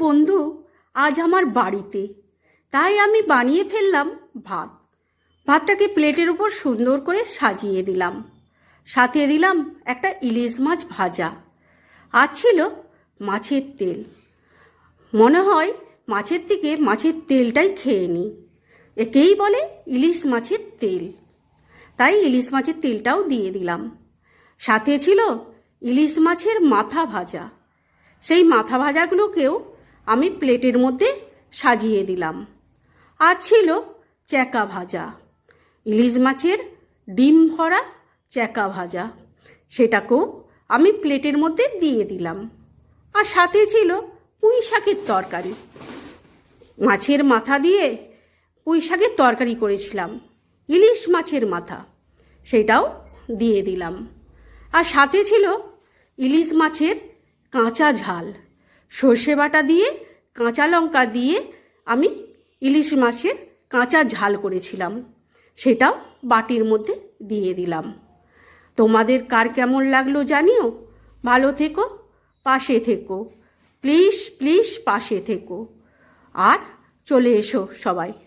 বন্ধু আজ আমার বাড়িতে, তাই আমি বানিয়ে ফেললাম ভাত। ভাতটাকে প্লেটের উপর সুন্দর করে সাজিয়ে দিলাম, সাথে দিলাম একটা ইলিশ মাছ ভাজা, আর ছিল মাছের তেল। মনে হয় মাছের থেকে মাছের তেলটাই খেয়ে নিই, একেই বলে ইলিশ মাছের তেল। তাই ইলিশ মাছের তেলটাও দিয়ে দিলাম। সাথে ছিল ইলিশ মাছের মাথা ভাজা, সেই মাথা ভাজাগুলোকেও আমি প্লেটের মধ্যে সাজিয়ে দিলাম। আর ছিল চ্যাকা ভাজা, ইলিশ মাছের ডিম ভরা চ্যাকা ভাজা, সেটাকেও আমি প্লেটের মধ্যে দিয়ে দিলাম। আর সাথে ছিল পুঁই শাকের তরকারি, মাছের মাথা দিয়ে পুঁই শাকের তরকারি করেছিলাম, ইলিশ মাছের মাথা, সেটাও দিয়ে দিলাম। আর সাথে ছিল ইলিশ মাছের কাঁচা ঝাল, সর্ষে বাটা দিয়ে কাঁচা লঙ্কা দিয়ে আমি ইলিশ মাছের কাঁচা ঝাল করেছিলাম, সেটাও বাটির মধ্যে দিয়ে দিলাম। তোমাদের কার কেমন লাগলো জানিও। ভালো থেকো, পাশে থেকো, প্লিজ প্লিজ পাশে থেকো। আর চলে এসো সবাই।